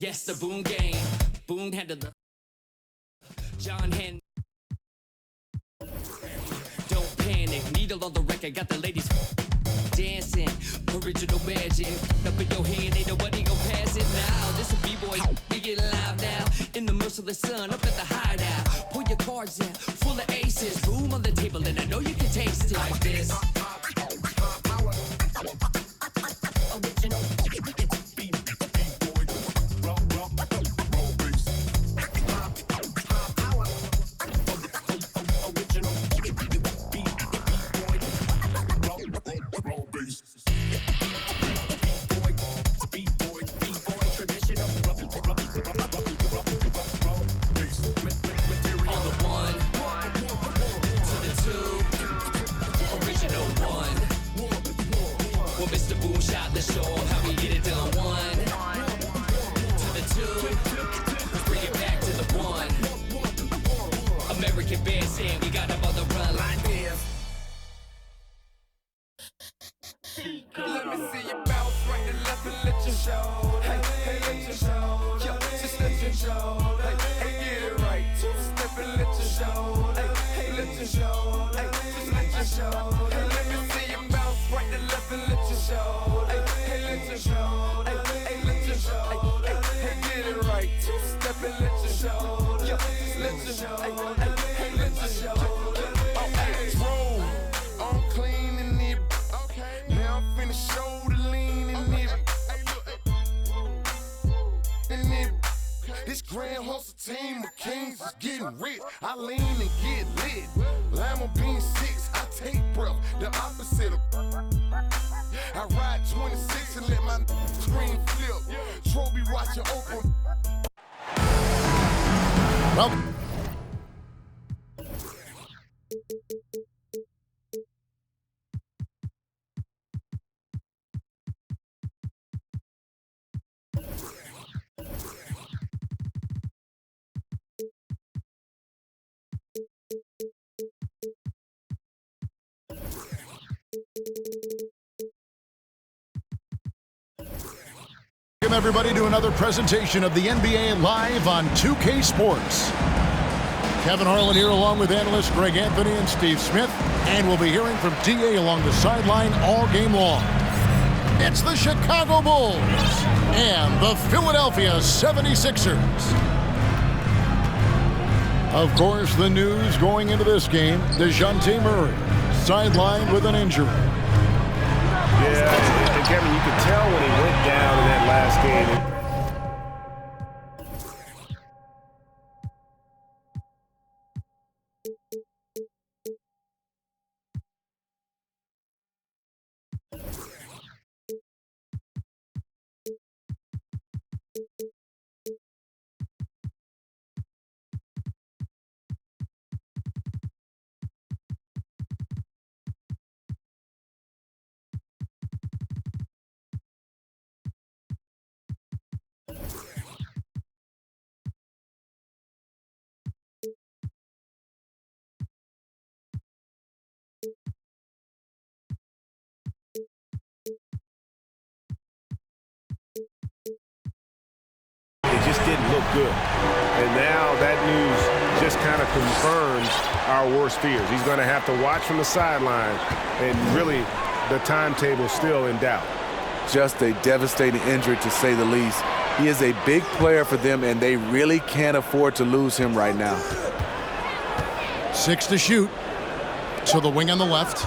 Yes, the Boone game. Boone handled the John Hen. Don't panic. Needle on the record. Got the ladies dancing. Original magic. Up in your hand. Ain't nobody gon' pass it now. This a B-boy. We get live now. In the merciless sun. Up at the hideout. Pull your cards out. Full of aces. Boom on the table. And I know you can taste it like this. This grand hustle team of kings is getting rich. I lean and get lit. Lima bean 6, I take breath. The opposite of I ride 26 and let my screen flip. Trophy watching open. Well, welcome everybody to another presentation of the NBA live on 2K Sports. Kevin Harlan here along with analysts Greg Anthony and Steve Smith, and we'll be hearing from DA along the sideline all game long. It's the Chicago Bulls and the Philadelphia 76ers. Of course, the news going into this game, DeJounte Murray sidelined with an injury. Yeah, and Kevin, you could tell when he went down in that last game. Didn't look good. And now that news just kind of confirms our worst fears. He's going to have to watch from the sideline, and really the timetable still in doubt. Just a devastating injury, to say the least. He is a big player for them, and they really can't afford to lose him right now. 6 to shoot. To the wing on the left.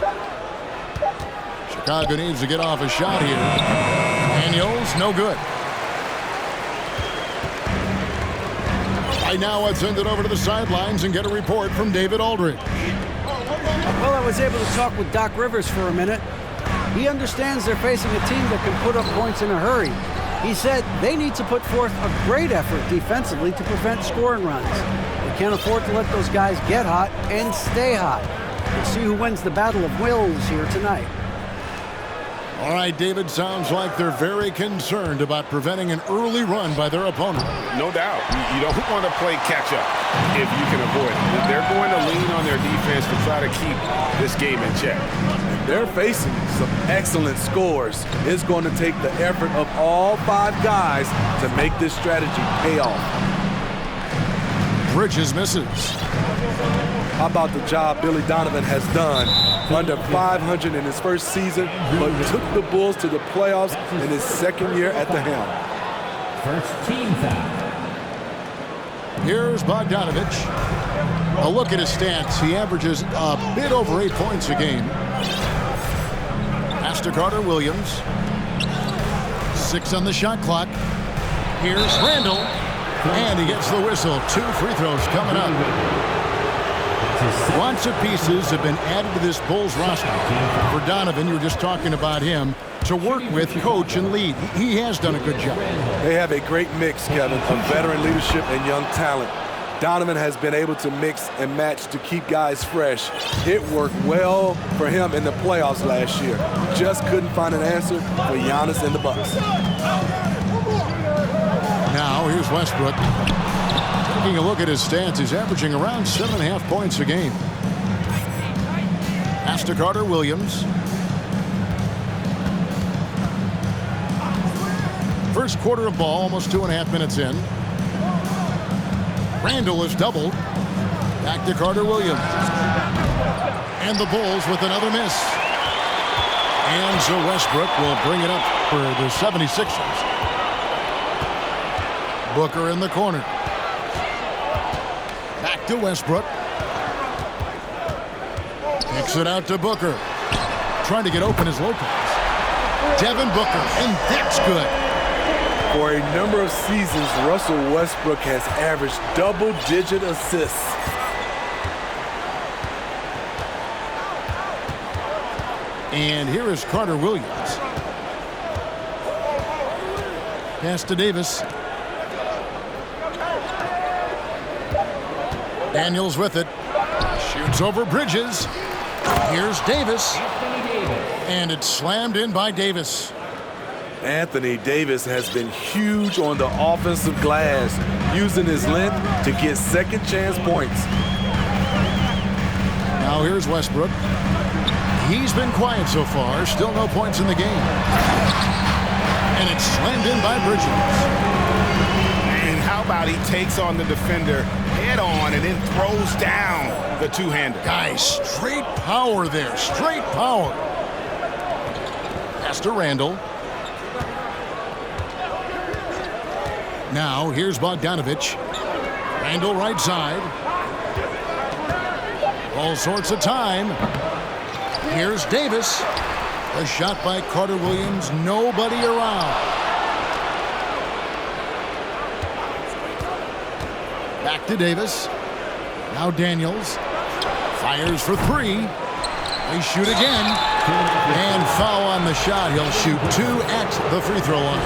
Chicago needs to get off a shot here. Daniels, no good. Right now, let's send it over to the sidelines and get a report from David Aldridge. Well, I was able to talk with Doc Rivers for a minute. He understands they're facing a team that can put up points in a hurry. He said they need to put forth a great effort defensively to prevent scoring runs. They can't afford to let those guys get hot and stay hot. We'll see who wins the battle of wills here tonight. All right, David, sounds like they're very concerned about preventing an early run by their opponent. No doubt. You don't want to play catch-up if you can avoid it. They're going to lean on their defense to try to keep this game in check. They're facing some excellent scores. It's going to take the effort of all 5 guys to make this strategy pay off. Bridges misses. How about the job Billy Donovan has done? Under 500 in his first season, but took the Bulls to the playoffs in his second year at the helm. First team foul. Here's Bogdanovich. A look at his stats. He averages a bit over 8 points a game. Pass to Carter Williams. 6 on the shot clock. Here's Randall. And he gets the whistle. 2 free throws coming up. Lots of pieces have been added to this Bulls roster. For Donovan, you were just talking about him, to work with, coach, and lead. He has done a good job. They have a great mix, Kevin, of veteran leadership and young talent. Donovan has been able to mix and match to keep guys fresh. It worked well for him in the playoffs last year. Just couldn't find an answer for Giannis and the Bucks. Now, here's Westbrook. Taking a look at his stats, he's averaging around 7.5 points a game. Pass to Carter Williams. First quarter of ball, almost 2.5 minutes in. Randall is doubled. Back to Carter Williams. And the Bulls with another miss. And so Westbrook will bring it up for the 76ers. Booker in the corner. Back to Westbrook. Kicks it out to Booker. Trying to get open is Lopez. Devin Booker, and that's good. For a number of seasons, Russell Westbrook has averaged double-digit assists. And here is Carter Williams. Pass to Davis. Daniels with it. Shoots over Bridges. Here's Davis. And it's slammed in by Davis. Anthony Davis has been huge on the offensive glass, using his length to get second chance points. Now here's Westbrook. He's been quiet so far. Still no points in the game. And it's slammed in by Bridges. And how about he takes on the defender head on and then throws down the two-hander. Guys, straight power there. Straight power. Pass to Randall. Now, here's Bogdanovich. Randall right side. All sorts of time. Here's Davis. A shot by Carter Williams. Nobody around. Back to Davis. Now Daniels. Fires for 3. They shoot again. And foul on the shot. He'll shoot 2 at the free throw line.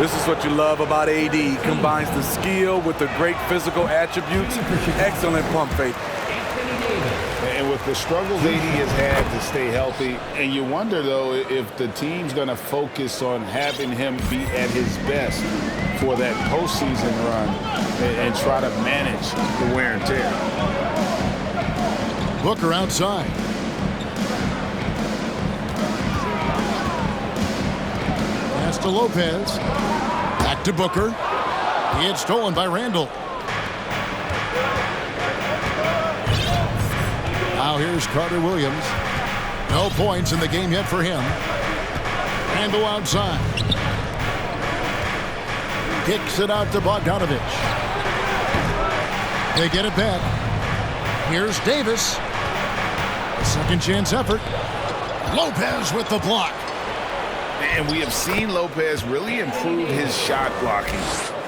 This is what you love about AD. He combines the skill with the great physical attributes. Excellent pump fake. And with the struggles AD has had to stay healthy, and you wonder, though, if the team's going to focus on having him be at his best for that postseason run and try to manage the wear and tear. Booker outside. Pass to Lopez. Back to Booker. He had stolen by Randall. Now here's Carter Williams. No points in the game yet for him. Randall outside. Kicks it out to Bogdanovich. They get it back. Here's Davis. A second chance effort. Lopez with the block. And we have seen Lopez really improve his shot blocking.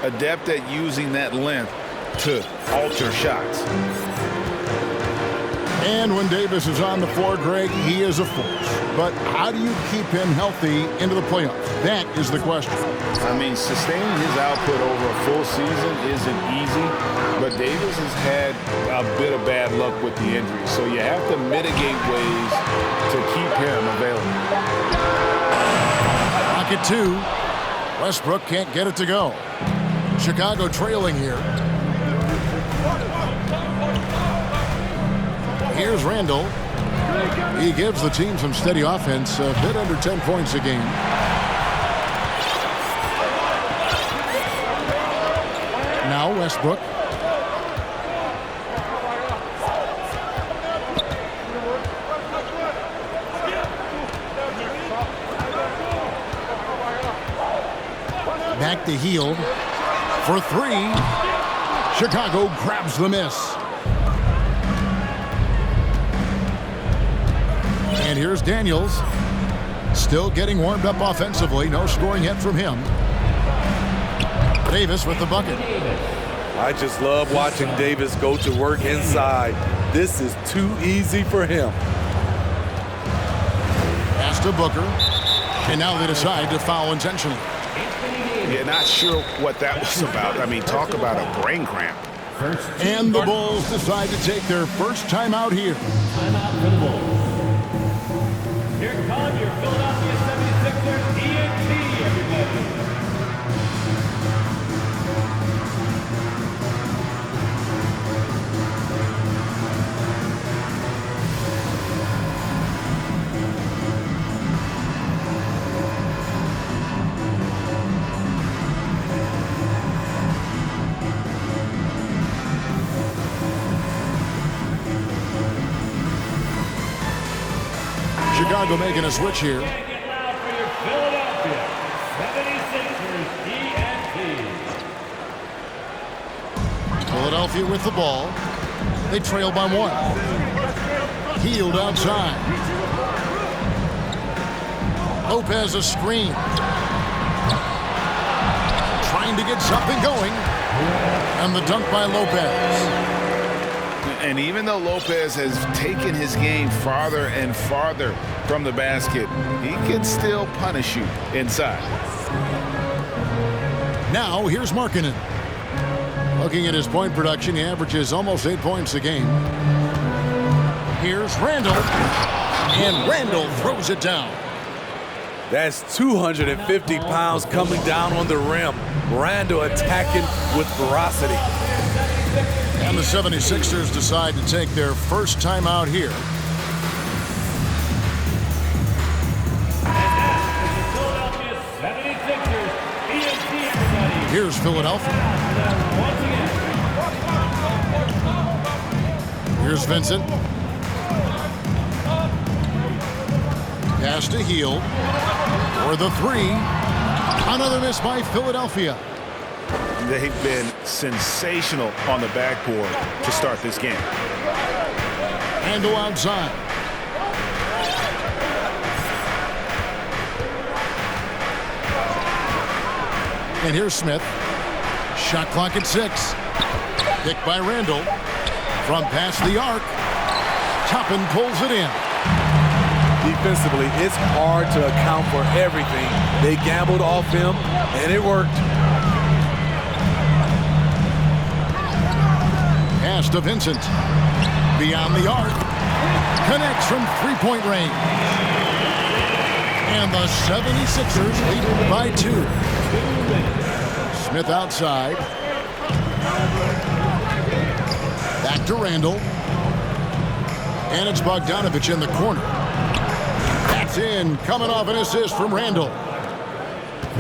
Adept at using that length to alter shots. And when Davis is on the floor, Greg, he is a force. But how do you keep him healthy into the playoffs? That is the question. I mean, sustaining his output over a full season isn't easy, but Davis has had a bit of bad luck with the injury. So you have to mitigate ways to keep him available. clock at 2. Westbrook can't get it to go. Chicago trailing here. Here's Randall. He gives the team some steady offense, a bit under 10 points a game. Now Westbrook. Back to Hield for 3. Chicago grabs the miss. And here's Daniels. Still getting warmed up offensively. No scoring yet from him. Davis with the bucket. I just love watching Davis go to work inside. This is too easy for him. Pass to Booker. And now they decide to foul intentionally. Yeah, not sure what that was about. I mean, talk about a brain cramp. And the Bulls decide to take their first timeout here. Timeout for the Bulls. Here come your Philadelphia 76ers ENT, everybody. Chicago making a switch here. Make it loud for your Philadelphia 76ers ENT. Philadelphia with the ball. They trail by 1. Hield outside. Lopez a screen. Trying to get something going. And the dunk by Lopez. And even though Lopez has taken his game farther and farther from the basket, he can still punish you inside. Now here's Markkanen. Looking at his point production, he averages almost 8 points a game. Here's Randall. And Randall throws it down. That's 250 pounds coming down on the rim. Randall attacking with ferocity. And the 76ers decide to take their first timeout here. Philadelphia 76ers ENT, everybody. Here's Philadelphia. Once again. Here's Vincent. Pass to Hield for the 3. Another miss by Philadelphia. They've been sensational on the backboard to start this game. Handle outside. And here's Smith. Shot clock at 6. Picked by Randall. From past the arc. Toppin pulls it in. Defensively, it's hard to account for everything. They gambled off him, and it worked. Pass to Vincent. Beyond the arc. Connects from three-point range. And the 76ers lead by 2. Smith outside. Back to Randall. And it's Bogdanovich in the corner. That's in. Coming off an assist from Randall.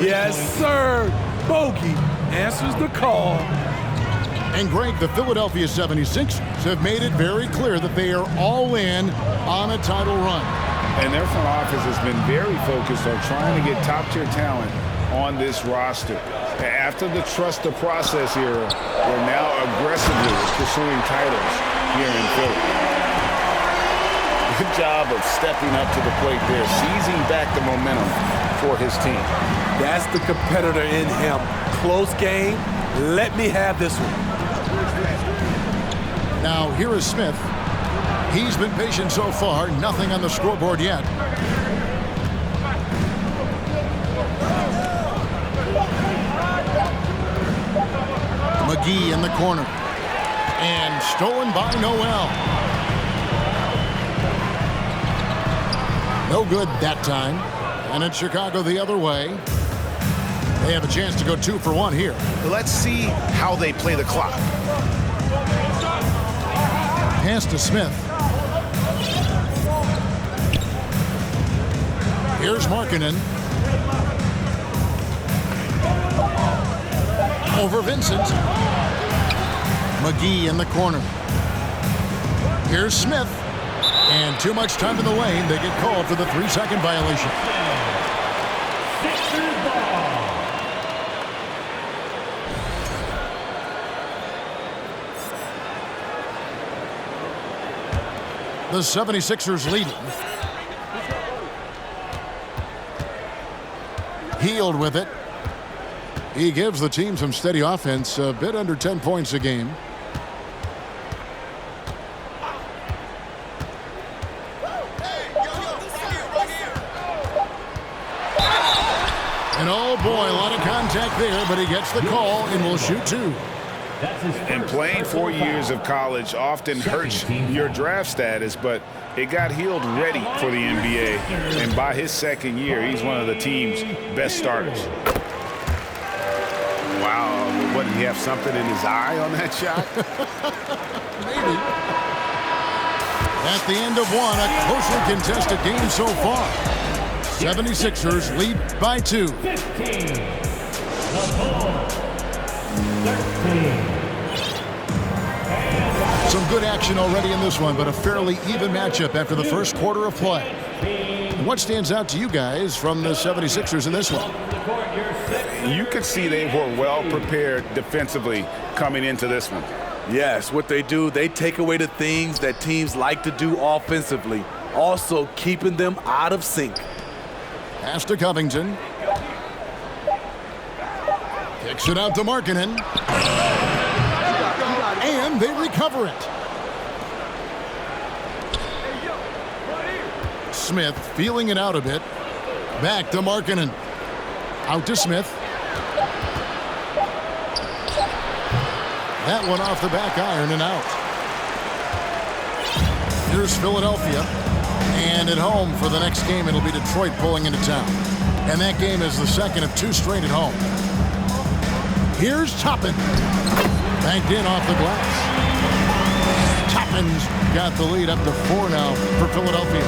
Yes, sir. Bogey answers the call. And Greg, the Philadelphia 76ers have made it very clear that they are all in on a title run. And their front office has been very focused on trying to get top-tier talent on this roster. After the trust the process era, they're now aggressively pursuing titles here in Philly. Good job of stepping up to the plate there, seizing back the momentum for his team. That's the competitor in him. Close game. Let me have this one. Now, here is Smith. He's been patient so far. Nothing on the scoreboard yet. McGee in the corner. And stolen by Noel. No good that time. And it's Chicago the other way. They have a chance to go 2 for 1 here. Let's see how they play the clock. Pass to Smith. Here's Markkanen. Over Vincent. McGee in the corner. Here's Smith. And too much time in the lane. They get called for the 3-second violation. The 76ers leading. Hield with it. He gives the team some steady offense, a bit under 10 points a game. And oh boy, a lot of contact there, but he gets the call and will shoot 2. And playing 4 years of college often hurts your draft status, but it got Hield ready for the NBA. And by his second year, he's one of the team's best starters. Wow, what, did he have something in his eye on that shot? Maybe. At the end of one, a closely contested game so far. 76ers lead by 2. 15. The Bulls. 13. Some good action already in this one, but a fairly even matchup after the first quarter of play. And what stands out to you guys from the 76ers in this one? You could see they were well prepared defensively coming into this one. Yes, what they do, they take away the things that teams like to do offensively, also keeping them out of sync. Pass to Covington. Kicks it out to Markkanen. And they recover it. Smith feeling it out a bit. Back to Markkanen. Out to Smith. That one off the back iron and out. Here's Philadelphia. And at home for the next game, it'll be Detroit pulling into town. And that game is the second of 2 straight at home. Here's Toppin. Banked in off the glass. Toppin's got the lead up to 4 now for Philadelphia.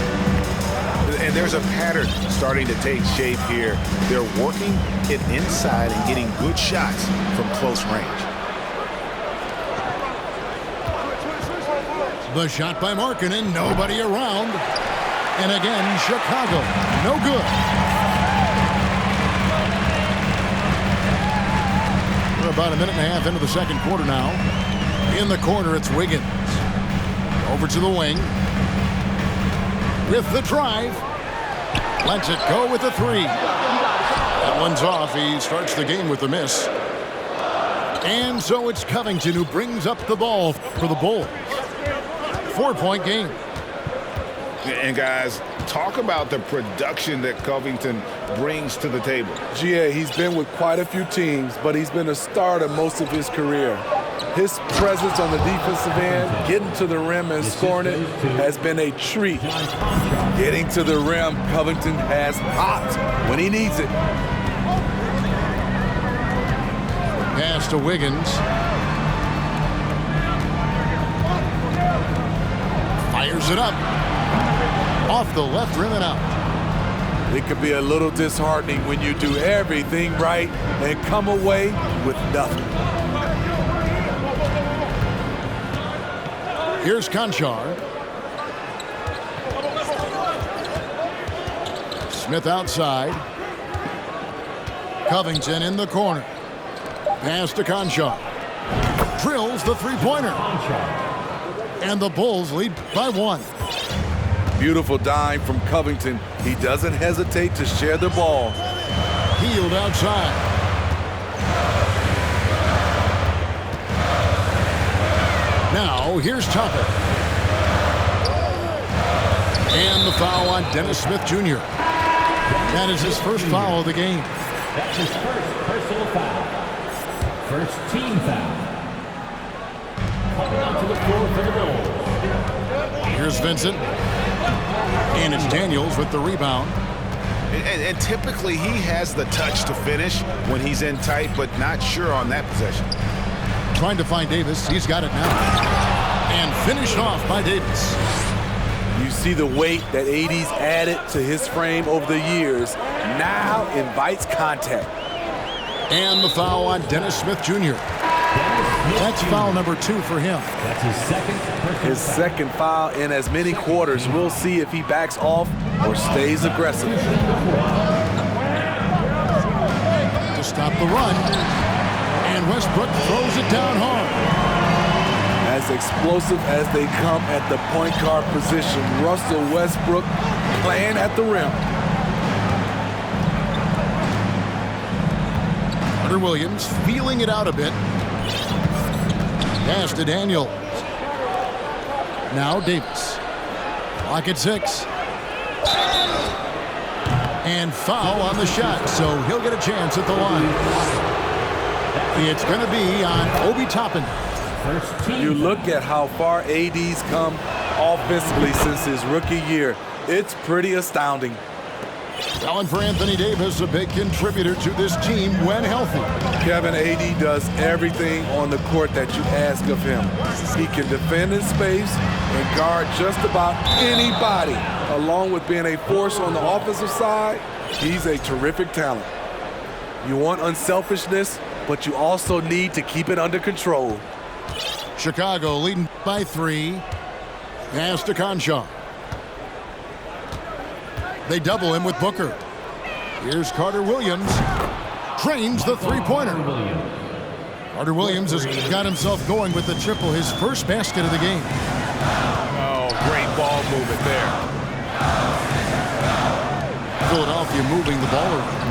And there's a pattern starting to take shape here. They're working it inside and getting good shots from close range. The shot by Markkanen, nobody around. And again, Chicago, no good. We're about a minute and a half into the second quarter now. In the corner, it's Wiggins. Over to the wing. With the drive. Lets it go with the 3. That one's off. He starts the game with a miss. And so it's Covington who brings up the ball for the Bulls. 4-point game. And guys, talk about the production that Covington brings to the table. GA, he's been with quite a few teams, but he's been a starter most of his career. His presence on the defensive end, getting to the rim and scoring it, has been a treat. Getting to the rim, Covington has popped when he needs it. Pass to Wiggins. Fires it up. Off the left rim and out. It could be a little disheartening when you do everything right and come away with nothing. Here's Conchar. Smith outside. Covington in the corner. Pass to Conchar. Drills the 3-pointer. And the Bulls lead by 1. Beautiful dime from Covington. He doesn't hesitate to share the ball. Hield outside. Now, here's Toppin. And the foul on Dennis Smith Jr. That is his first foul of the game. That's his first personal foul. First team foul. Coming onto the floor for the Bulls. Here's Vincent. And it's Daniels with the rebound. And typically he has the touch to finish when he's in tight, but not sure on that possession. Trying to find Davis. He's got it now. And finished off by Davis. You see the weight that AD's added to his frame over the years. Now invites contact. And the foul on Dennis Smith Jr. That's foul number 2 for him. That's his second. His second foul in as many quarters. We'll see if he backs off or stays aggressive. To stop the run. And Westbrook throws it down hard. As explosive as they come at the point guard position, Russell Westbrook playing at the rim. Carter Williams feeling it out a bit. Pass to Daniels. Now Davis. Clock at 6. And foul on the shot, so he'll get a chance at the line. It's going to be on Obi Toppin. You look at how far AD's come offensively since his rookie year. It's pretty astounding. Selling for Anthony Davis, a big contributor to this team when healthy. Kevin, AD does everything on the court that you ask of him. He can defend in space and guard just about anybody. Along with being a force on the offensive side, he's a terrific talent. You want unselfishness, but you also need to keep it under control. Chicago leading by 3. Pass to Conchar. They double him with Booker. Here's Carter Williams. Drains the three-pointer. Carter Williams has got himself going with the triple, his first basket of the game. Oh, great ball movement there. Philadelphia moving the ball around.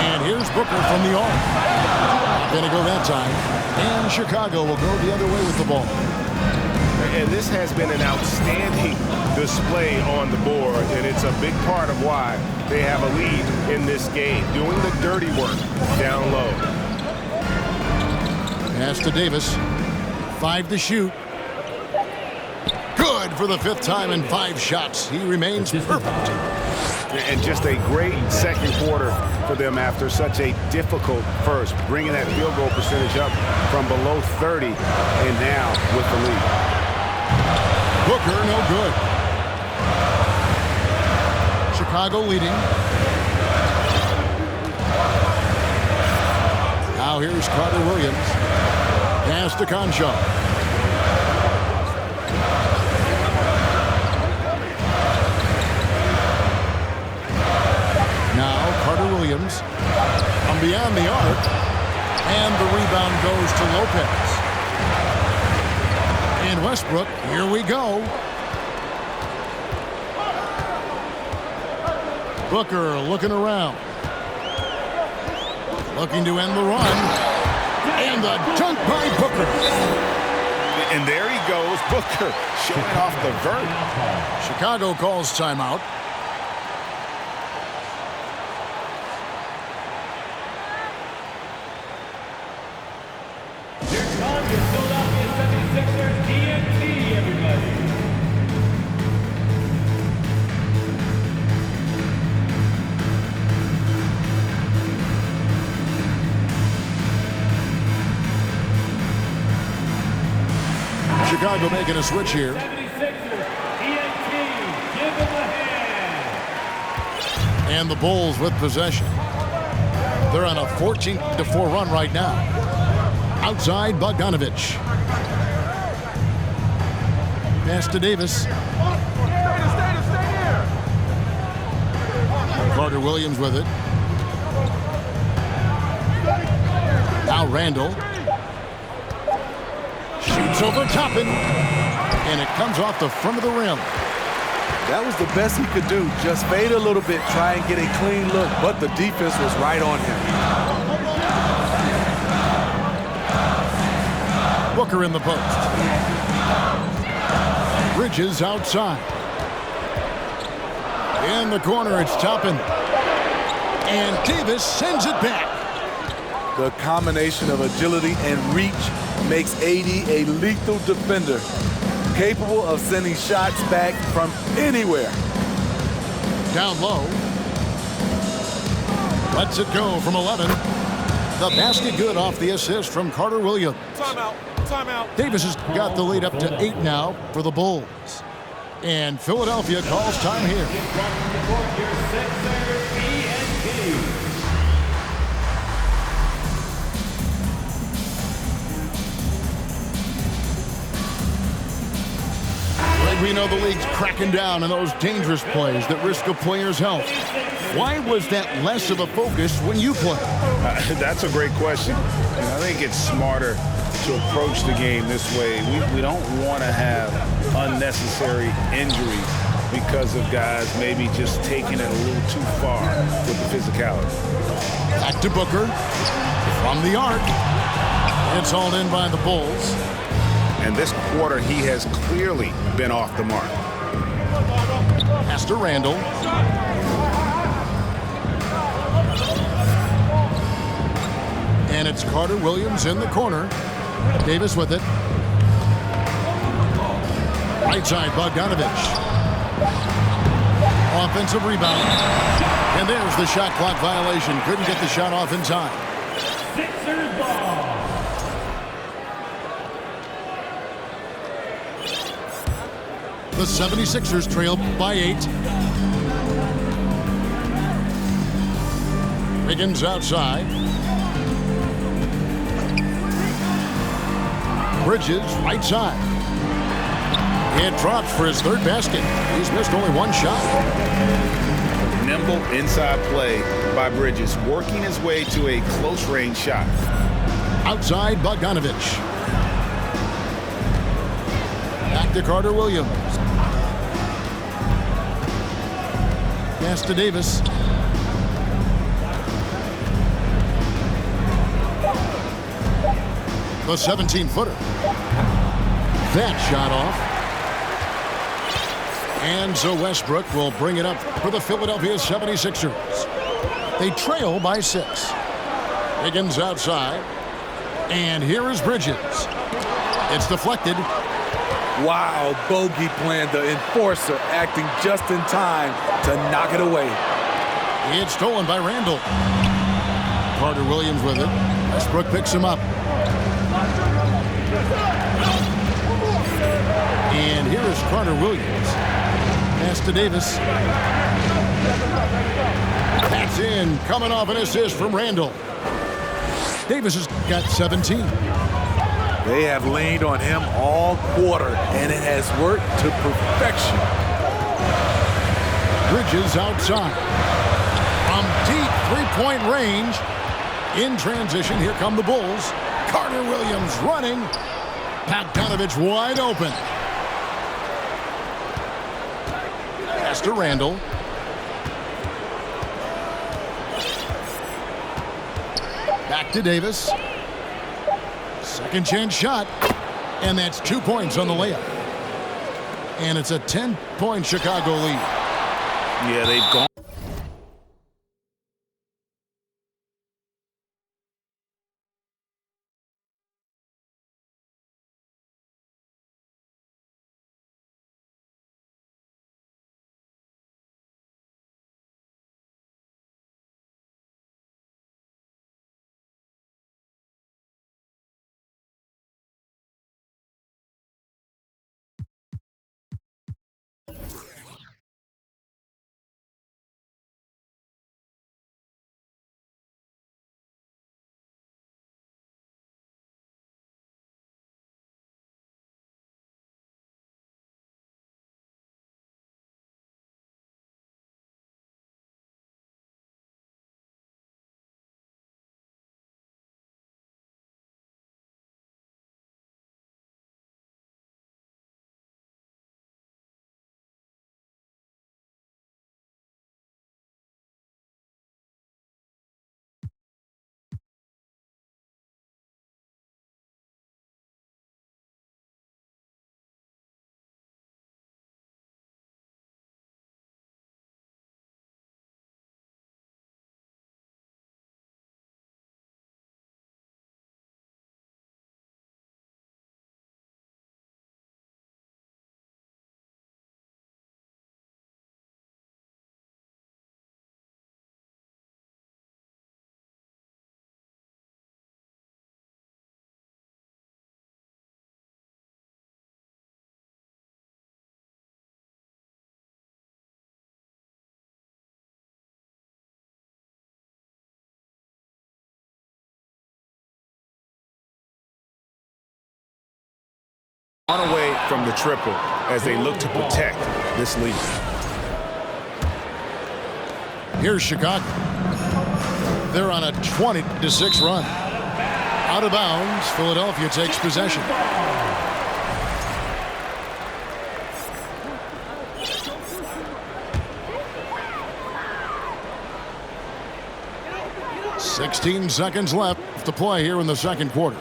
And here's Booker from the arc. Not going to go that time. And Chicago will go the other way with the ball. And this has been an outstanding display on the board, and it's a big part of why they have a lead in this game, doing the dirty work down low. Pass to Davis. 5 to shoot. Good for the 5th time in 5 shots. He remains perfect. And just a great second quarter for them after such a difficult first, bringing that field goal percentage up from below 30 and now with the lead. Booker, no good. Chicago leading. Now here's Carter Williams. Pass to Conchar. Now Carter Williams from beyond the arc. And the rebound goes to Lopez. And Westbrook, here we go. Booker looking around. Looking to end the run. And the dunk by Booker. And there he goes, Booker showing off the vert. Chicago calls timeout. Here comes your Philadelphia 76ers TNT, everybody. Chicago making a switch here. 76ers TNT, give them a hand. And the Bulls with possession. They're on a 14-4 run right now. Outside, Bogdanovich. Pass to Davis. Carter Williams with it. Now Randall. Shoots over Toppin. And it comes off the front of the rim. That was the best he could do. Just fade a little bit, try and get a clean look, but the defense was right on him. Booker in the post. Bridges outside. In the corner, it's Toppin. And Davis sends it back. The combination of agility and reach makes AD a lethal defender, capable of sending shots back from anywhere. Down low. Lets it go from 11. The basket good off the assist from Carter Williams. Timeout. Timeout. Davis has got the lead up to 8 now for the Bulls. And Philadelphia calls time here. Your Sixers, ENT. We know the league's cracking down on those dangerous plays that risk a player's health. Why was that less of a focus when you play? That's a great question. And I think it's smarter to approach the game this way. We don't want to have unnecessary injuries because of guys maybe just taking it a little too far with the physicality. Back to Booker. From the arc. It's hauled in by the Bulls. And this quarter, he has clearly been off the mark. Pass to Randall. And it's Carter Williams in the corner. Davis with it. Right side, Bogdanovich. Offensive rebound. And there's the shot clock violation. Couldn't get the shot off in time. Sixers ball. The 76ers trail by 8. Wiggins outside. Bridges right side. It drops for his third basket. He's missed only one shot. Nimble inside play by Bridges, working his way to a close range shot. Outside Bogdanovich. Back to Carter Williams. Pass to Davis. The 17-footer. That shot off. And so Westbrook will bring it up for the Philadelphia 76ers. They trail by 6. Higgins outside. And here is Bridges. It's deflected. Wow, bogey plan, the enforcer acting just in time to knock it away. It's stolen by Randall. Carter Williams with it. Westbrook picks him up. And here is Carter Williams. Pass to Davis. That's in. Coming off an assist from Randall. Davis has got 17. They have leaned on him all quarter, and it has worked to perfection. Bridges outside. From deep three-point range. In transition, here come the Bulls. Carter Williams running. Bogdanovich wide open. Pass to Randall. Back to Davis. Second chance shot. And that's 2 points on the layup. And it's a 10-point Chicago lead. Yeah, they've gone. On away from the triple as they look to protect this lead. Here's Chicago. They're on a 20-6 run. Out of bounds, Philadelphia takes possession. "16 seconds left to play here in the second quarter.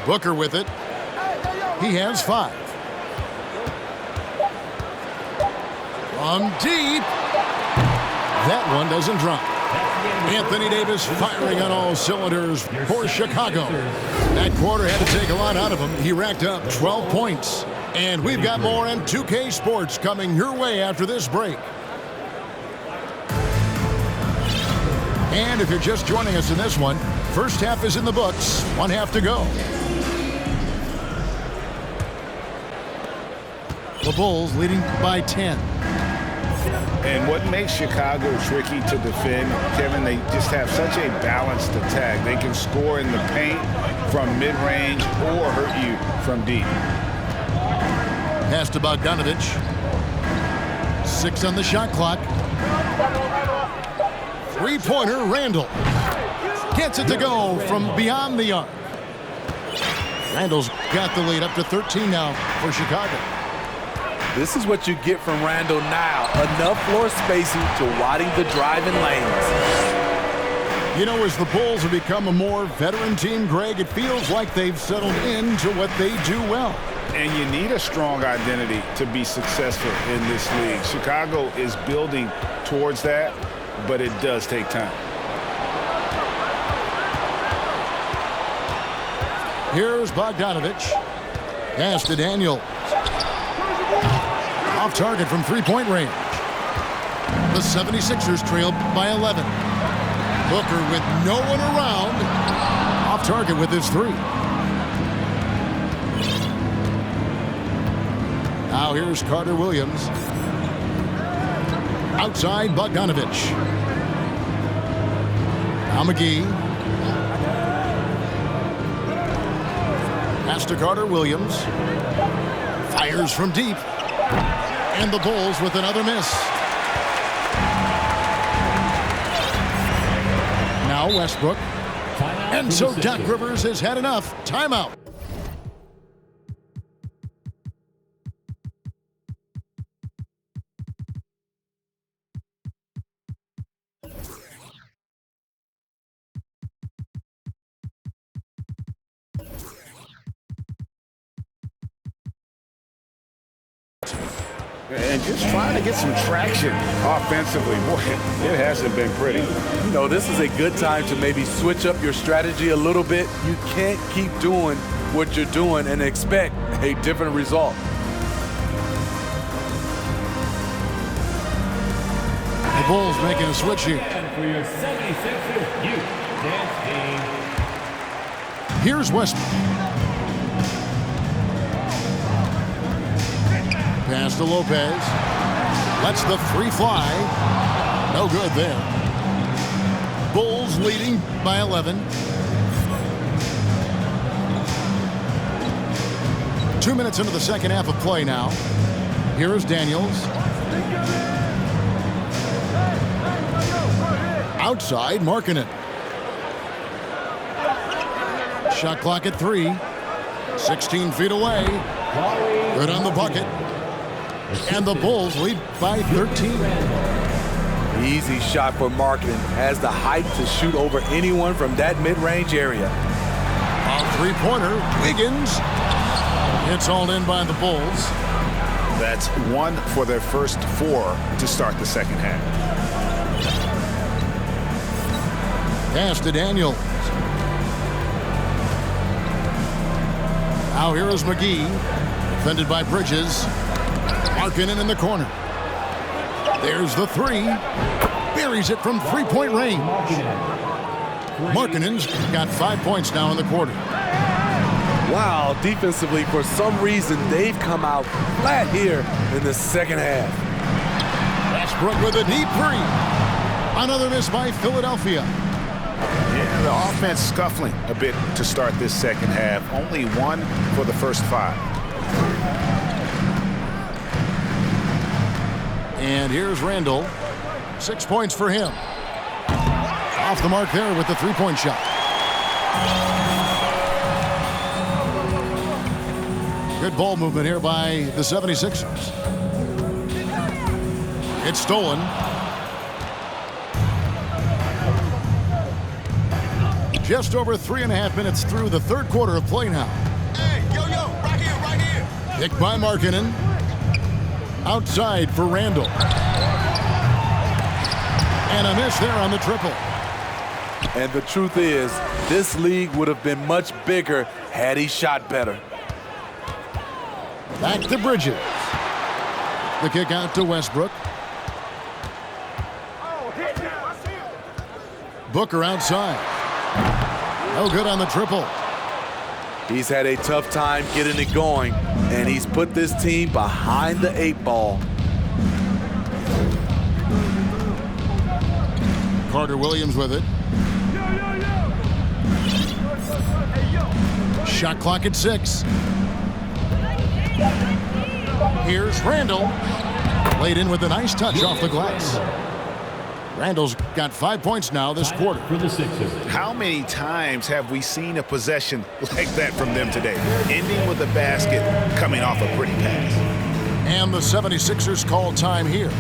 Booker with it. He has 5. From deep. That one doesn't drop. Anthony Davis firing on all cylinders for Chicago. That quarter had to take a lot out of him. He racked up 12 points. And we've got more on 2K Sports coming your way after this break. And if you're just joining us in this one, first half is in the books. 1 half to go. The Bulls leading by 10. And what makes Chicago tricky to defend, Kevin, they just have such a balanced attack. They can score in the paint from mid-range or hurt you from deep. Pass to Bogdanovich. 6 on the shot clock. Three-pointer, Randall. Gets it to go from beyond the arc. Randall's got the lead up to 13 now for Chicago. This is what you get from Randall now. Enough floor spacing to widen the driving lanes. You know, as the Bulls have become a more veteran team, Greg, it feels like they've settled into what they do well. And you need a strong identity to be successful in this league. Chicago is building towards that, but it does take time. Here's Bogdanovich. Pass to Daniel. Off target from three-point range. The 76ers trail by 11. Booker with no one around. Off target with his 3. Now here's Carter Williams. Outside Bogdanovich. Now McGee. Pass to Carter Williams. Fires from deep. And the Bulls with another miss. Now Westbrook. And so Doc Rivers has had enough. Timeout. And just trying to get some traction offensively. Boy, it hasn't been pretty. You know, this is a good time to maybe switch up your strategy a little bit. You can't keep doing what you're doing and expect a different result. The Bulls making a switch here. For your 76ers youth dance team. Here's Westbrook. Pass to Lopez. Lets the 3 fly. No good there. Bulls leading by 11. 2 minutes into the second half of play now. Here is Daniels. Outside, Markkanen. Shot clock at 3. 16 feet away. Good on the bucket. And the Bulls lead by 13. Easy shot for Markkanen. Has the height to shoot over anyone from that mid-range area. A three-pointer, Wiggins. It's hauled in by the Bulls. That's 1 for their first 4 to start the second half. Pass to Daniels. Now here is McGee. Defended by Bridges. Markkanen in the corner. There's the 3. Buries it from three-point range. Markkanen's got 5 points now in the quarter. Wow, defensively, for some reason, they've come out flat here in the second half. Westbrook with a deep 3. Another miss by Philadelphia. Yeah, the offense scuffling a bit to start this second half. Only 1 for the first 5. And here's Randall. 6 points for him. Off the mark there with the three-point shot. Good ball movement here by the 76ers. It's stolen. Just over 3.5 minutes through the third quarter of play now. Hey, yo, right here, right here. Picked by Markkanen. Outside for Randall. And a miss there on the triple. And the truth is, this league would have been much bigger had he shot better. Back to Bridges. The kick out to Westbrook. Booker outside. No good on the triple. He's had a tough time getting it going, and he's put this team behind the 8 ball. Carter Williams with it. Shot clock at 6. Here's Randall. Laid in with a nice touch off the glass. Randall's got 5 points now this quarter. For the Sixers. How many times have we seen a possession like that from them today? Ending with a basket coming off a pretty pass. And the 76ers call time here.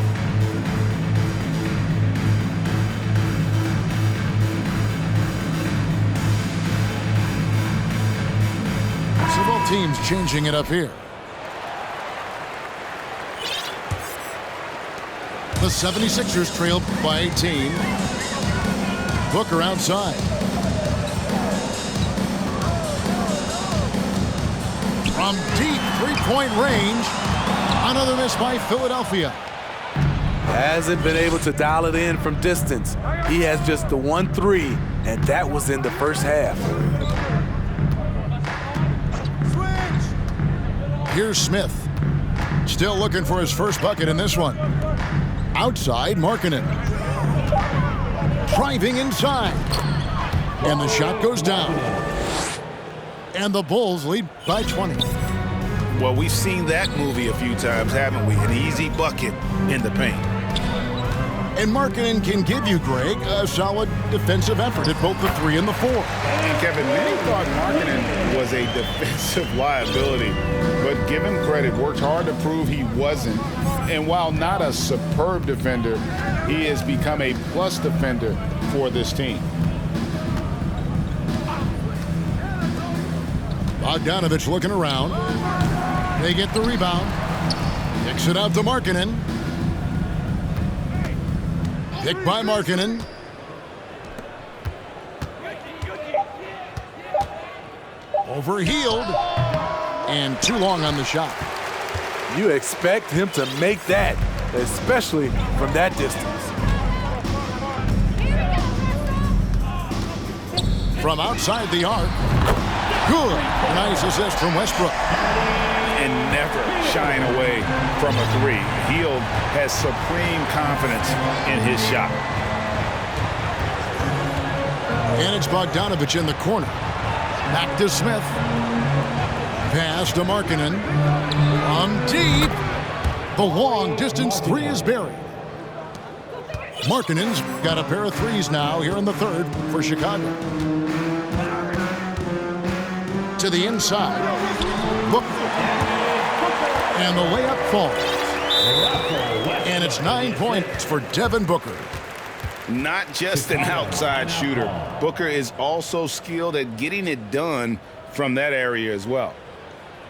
Several teams changing it up here. The 76ers trail by 18. Booker outside. From deep three-point range. Another miss by Philadelphia. Hasn't been able to dial it in from distance. He has just the 1 3, and that was in the first half. Here's Smith. Still looking for his first bucket in this one. Outside, Markkanen. Driving inside. And the shot goes down. And the Bulls lead by 20. Well, we've seen that movie a few times, haven't we? An easy bucket in the paint. And Markkanen can give you, Greg, a solid defensive effort at both the 3 and the 4. And Kevin, many thought Markkanen was a defensive liability, but give him credit, worked hard to prove he wasn't. And while not a superb defender, he has become a plus defender for this team. Bogdanovich looking around. They get the rebound. Kicks it out to Markkanen. Picked by Markkanen. Overhealed. And too long on the shot. You expect him to make that, especially from that distance. From outside the arc. Good. Nice assist from Westbrook. And never shying away from a 3. Hield has supreme confidence in his shot. And it's Bogdanovich in the corner. Back to Smith. Pass to Markkanen. From deep. The long distance 3 is buried. Markkanen's got a pair of 3s now here in the third for Chicago. To the inside. Booker. And the layup falls. And it's 9 points for Devin Booker. Not just an outside shooter. Booker is also skilled at getting it done from that area as well.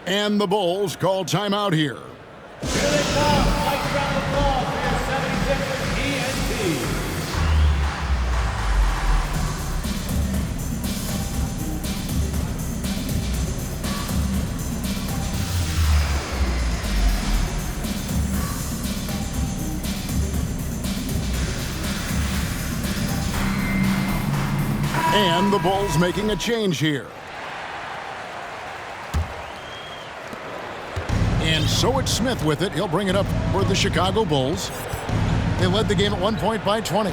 And the Bulls call timeout here. Here they come. Nice round of applause for your 76ers ENT. And the Bulls making a change here. And so it's Smith with it. He'll bring it up for the Chicago Bulls. They led the game at 1 point by 20.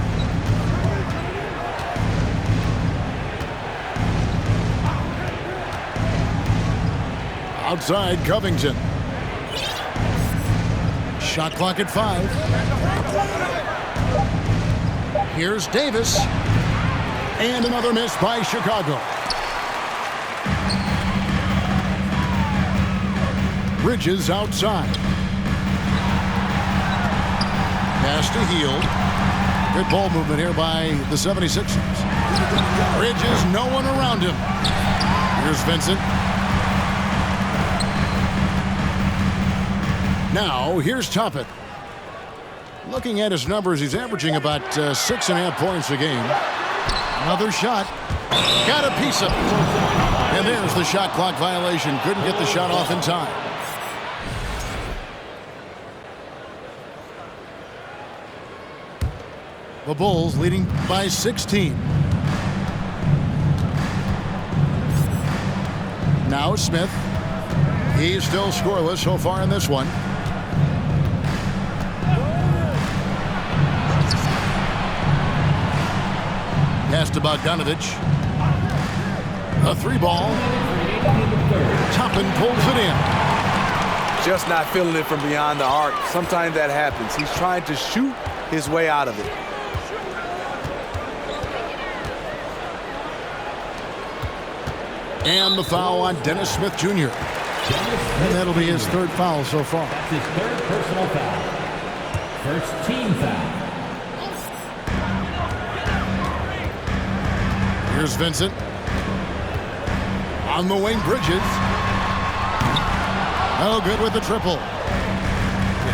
Outside Covington. Shot clock at 5. Here's Davis. And another miss by Chicago. Bridges outside. Pass to Hield. Good ball movement here by the 76ers. Bridges, no one around him. Here's Vincent. Now, here's Toppin. Looking at his numbers, he's averaging about 6.5 points a game. Another shot. Got a piece of it. And there's the shot clock violation. Couldn't get the shot off in time. The Bulls leading by 16. Now Smith. He's still scoreless so far in this one. Pass to Bogdanovich. A 3-ball. Toppin pulls it in. Just not feeling it from beyond the arc. Sometimes that happens. He's trying to shoot his way out of it. And the foul on Dennis Smith Jr. And that'll be his 3rd foul so far. That's his 3rd personal foul. First team foul. Here's Vincent. On the wing, Bridges. Oh, good with the triple.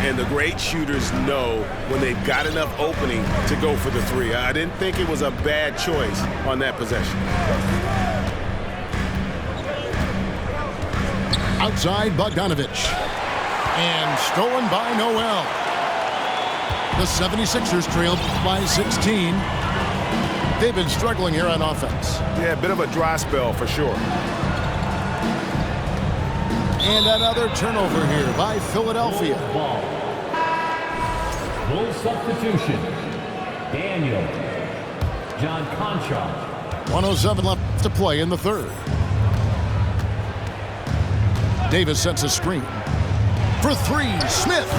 And the great shooters know when they've got enough opening to go for the 3. I didn't think it was a bad choice on that possession. Outside Bogdanovich. And stolen by Noel. The 76ers trailed by 16. They've been struggling here on offense. Yeah, a bit of a dry spell for sure. And another turnover here by Philadelphia. Ball. Bulls substitution. Daniel. John Conchar. 1:07 left to play in the 3rd. Davis sets a screen. For 3, Smith.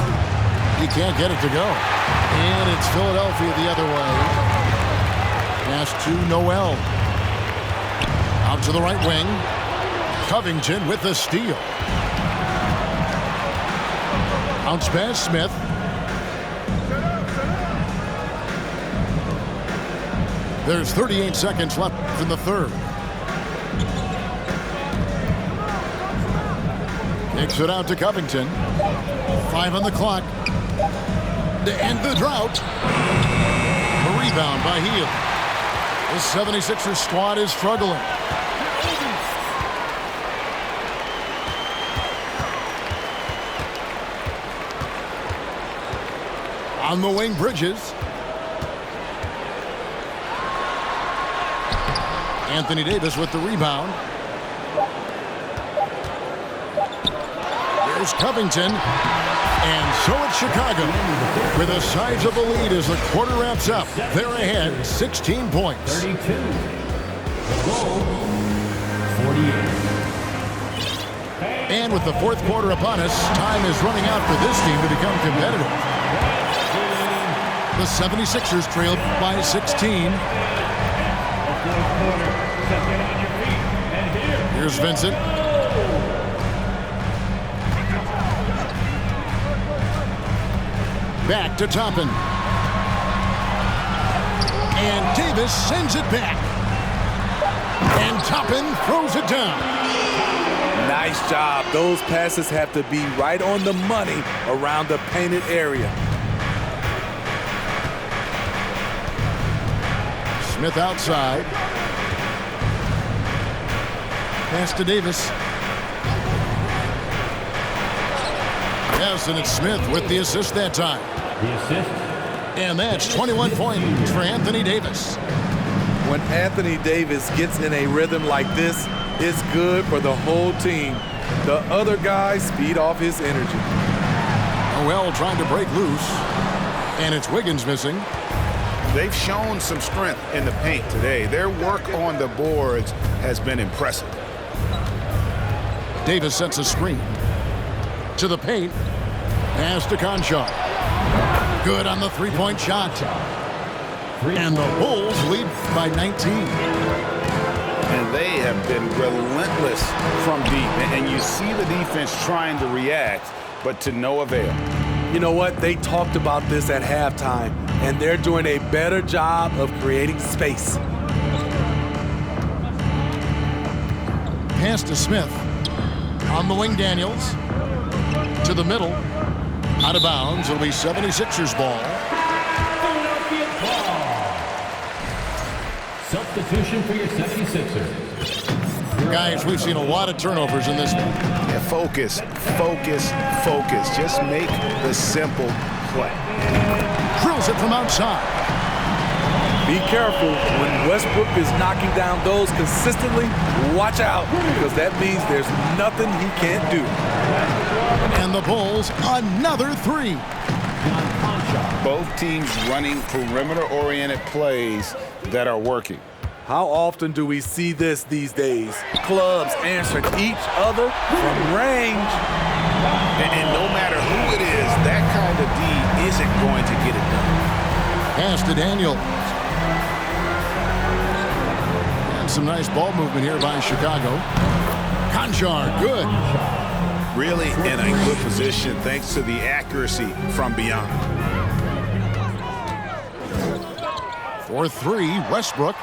He can't get it to go. And it's Philadelphia the other way. Pass to Noel. Out to the right wing. Covington with the steal. Bounce pass, Smith. There's 38 seconds left in the 3rd. Kicks it out to Covington. 5 on the clock. To end the drought. A rebound by Hield. The 76ers squad is struggling. On the wing, Bridges. Anthony Davis with the rebound. Here's Covington. And so it's Chicago with a sizable lead as the quarter wraps up. They're ahead 16 points. 32. The Bulls, 48. And with the 4th quarter upon us, time is running out for this team to become competitive. The 76ers trailed by 16. Here's Vincent. Back to Toppin. And Davis sends it back. And Toppin throws it down. Nice job. Those passes have to be right on the money around the painted area. Smith outside. Pass to Davis. Yes, and it's Smith with the assist that time. The assist. And that's 21 points for Anthony Davis. When Anthony Davis gets in a rhythm like this, it's good for the whole team. The other guys feed off his energy. Noel trying to break loose. And it's Wiggins missing. They've shown some strength in the paint today. Their work on the boards has been impressive. Davis sets a screen. To the paint. Pass to Conchar. Good on the three-point shot. And the Bulls lead by 19. And they have been relentless from deep. And you see the defense trying to react, but to no avail. You know what? They talked about this at halftime, and they're doing a better job of creating space. Pass to Smith. On the wing, Daniels. To the middle. Out of bounds. It'll be 76ers ball. Philadelphia ball. Substitution for your 76ers. Guys, we've seen a lot of turnovers in this game. Yeah, focus, focus, focus. Just make the simple play. Drills it from outside. Be careful when Westbrook is knocking down those consistently. Watch out, because that means there's nothing he can't do. And the Bulls, another three. Both teams running perimeter-oriented plays that are working. How often do we see this these days? Clubs answering each other from range. And no matter who it is, that kind of D isn't going to get it done. Pass to Daniels. And some nice ball movement here by Chicago. Conchar, good. Really in a good position thanks to the accuracy from beyond. For three, Westbrook.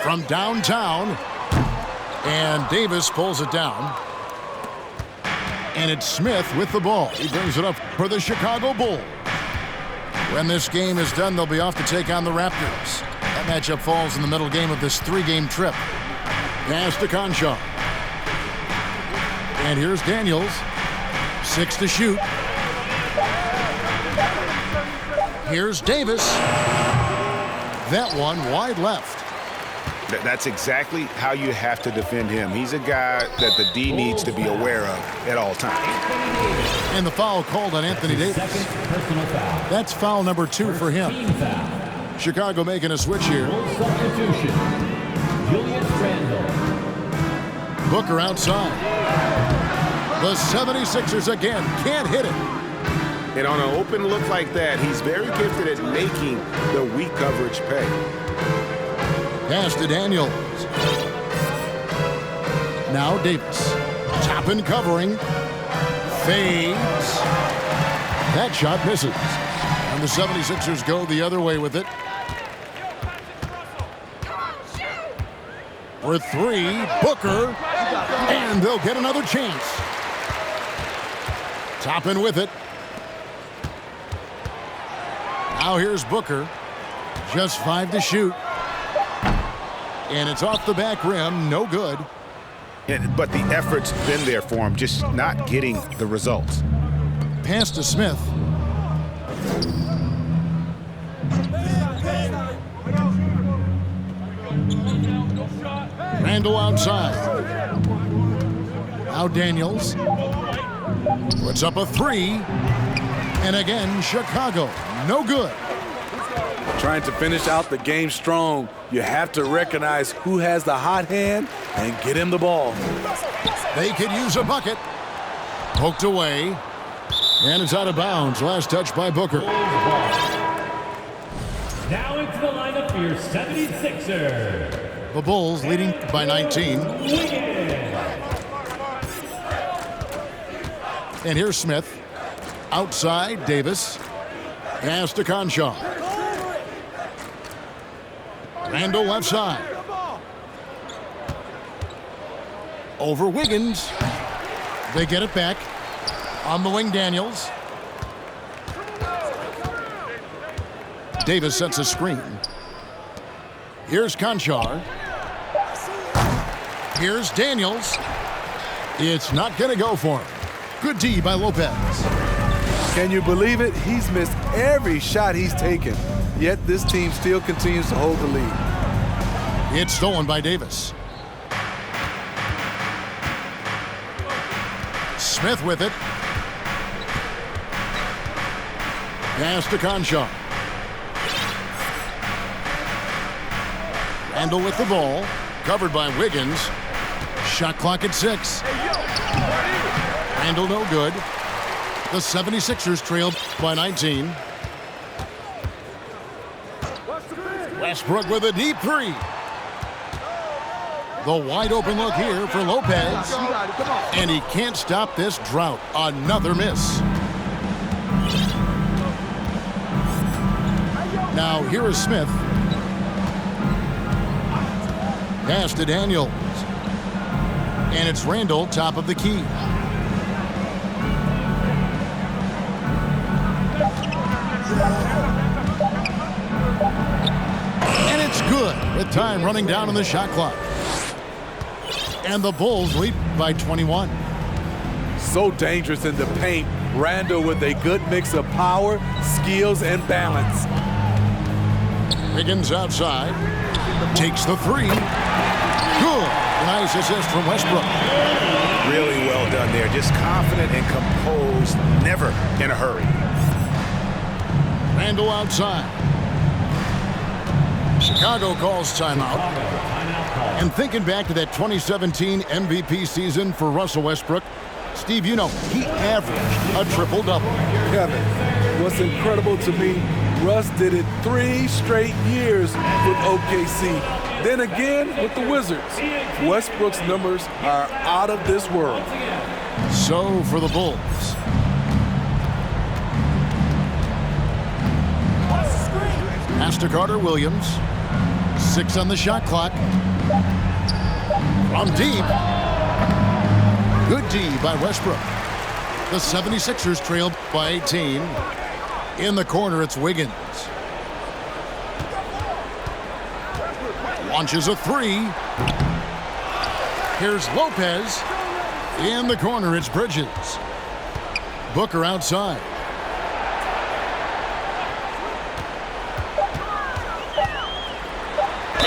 From downtown. And Davis pulls it down. And it's Smith with the ball. He brings it up for the Chicago Bulls. When this game is done, they'll be off to take on the Raptors. That matchup falls in the middle game of this three-game trip. Pass to Conchar. And here's Daniels. 6 to shoot. Here's Davis. That one wide left. That's exactly how you have to defend him. He's a guy that the D needs to be aware of at all times. And the foul called on Anthony Davis. That's foul number 2 for him. Chicago making a switch here. Booker outside. The 76ers again can't hit it. And on an open look like that, he's very gifted at making the weak coverage pay. Pass to Daniels. Now Davis. Top and covering. Fades. That shot misses. And the 76ers go the other way with it. For three, Booker. And they'll get another chance. Toppin with it. Now here's Booker. Just 5 to shoot. And it's off the back rim, no good. But the effort's been there for him, just not getting the results. Pass to Smith. Randall outside. Now Daniels. Puts up a three. And again, Chicago, no good. Trying to finish out the game strong, you have to recognize who has the hot hand and get him the ball. They could use a bucket. Poked away. And it's out of bounds. Last touch by Booker. Now into the lineup for your 76ers. The Bulls leading by 19. And here's Smith. Outside, Davis. Pass to Conchar. Randall left side. Over Wiggins. They get it back. On the wing, Daniels. Davis sets a screen. Here's Conchar. Here's Daniels. It's not going to go for him. Good D by Lopez. Can you believe it? He's missed every shot he's taken. Yet this team still continues to hold the lead. It's stolen by Davis. Smith with it. Pass to Conchar. Randall with the ball. Covered by Wiggins. Shot clock at 6. Randall no good. The 76ers trailed by 19. Westbrook with a deep three. The wide open look here for Lopez. And he can't stop this drought. Another miss. Now here is Smith. Pass to Daniels. And it's Randall, top of the key. And it's good with time running down on the shot clock. And the Bulls lead by 21. So dangerous in the paint. Randall with a good mix of power, skills, and balance. Higgins outside. Takes the three. Good. Nice assist from Westbrook. Really well done there. Just confident and composed, never in a hurry. Randall outside. Chicago calls timeout. And thinking back to that 2017 MVP season for Russell Westbrook, Steve, you know, he averaged a triple-double. Kevin, what's incredible to me, Russ did it 3 straight years with OKC. Then again with the Wizards. Westbrook's numbers are out of this world. So for the Bulls. Pass to Carter Williams. 6 on the shot clock. From deep. Good D by Westbrook. The 76ers trailed by 18. In the corner, it's Wiggins. Launches a three. Here's Lopez. In the corner, it's Bridges. Booker outside.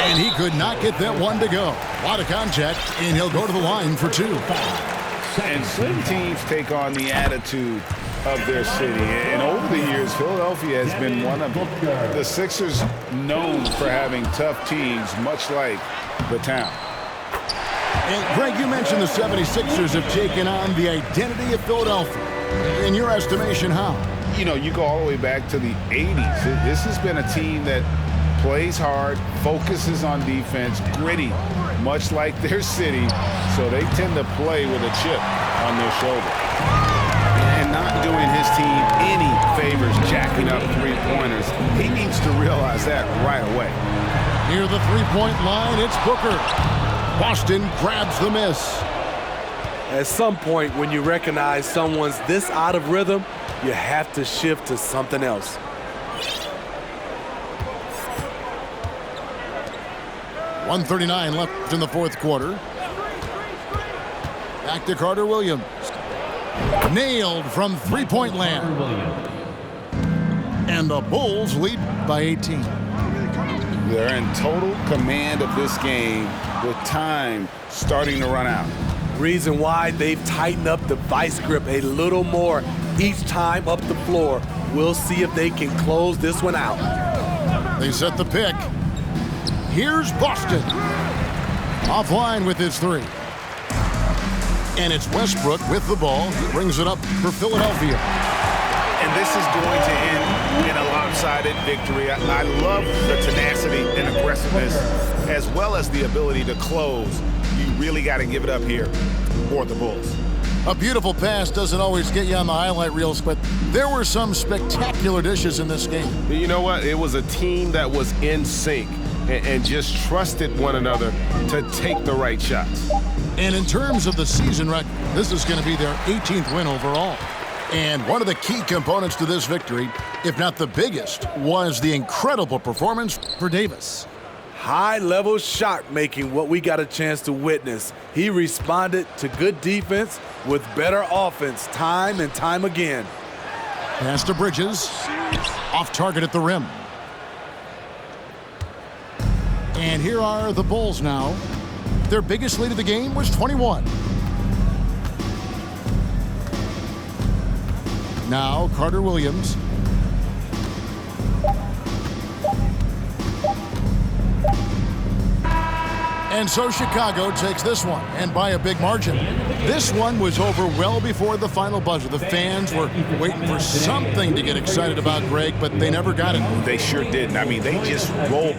And he could not get that one to go. A lot of contact, and he'll go to the line for 2. And some teams take on the attitude of their city. And over the years, Philadelphia has been one of the Sixers known for having tough teams, much like the town. And Greg, you mentioned the 76ers have taken on the identity of Philadelphia. In your estimation, how? You know, you go all the way back to the 80s. This has been a team that plays hard, focuses on defense, gritty, much like their city, so they tend to play with a chip on their shoulder. And not doing his team any favors jacking up three-pointers. He needs to realize that right away. Near the three-point line, it's Booker. Boston grabs the miss. At some point, when you recognize someone's this out of rhythm, you have to shift to something else. .139 left in the fourth quarter. Back to Carter Williams. Nailed from three-point land. And the Bulls lead by 18. They're in total command of this game with time starting to run out. Reason why they've tightened up the vice grip a little more each time up the floor. We'll see if they can close this one out. They set the pick. Here's Boston. Offline with his three. And it's Westbrook with the ball. He brings it up for Philadelphia. And this is going to end in a lopsided victory. I love the tenacity and aggressiveness as well as the ability to close. You really got to give it up here for the Bulls. A beautiful pass doesn't always get you on the highlight reels, but there were some spectacular dishes in this game. You know what? It was a team that was in sync and just trusted one another to take the right shots. And in terms of the season record, this is going to be their 18th win overall. And one of the key components to this victory, if not the biggest, was the incredible performance for Davis. High-level shot making, what we got a chance to witness. He responded to good defense with better offense time and time again. Pass to Bridges. Off target at the rim. And here are the Bulls now. Their biggest lead of the game was 21. Now Carter Williams. And so Chicago takes this one, and by a big margin. This one was over well before the final buzzer. The fans were waiting for something to get excited about, Greg, but they never got it. They sure didn't. I mean, they just rolled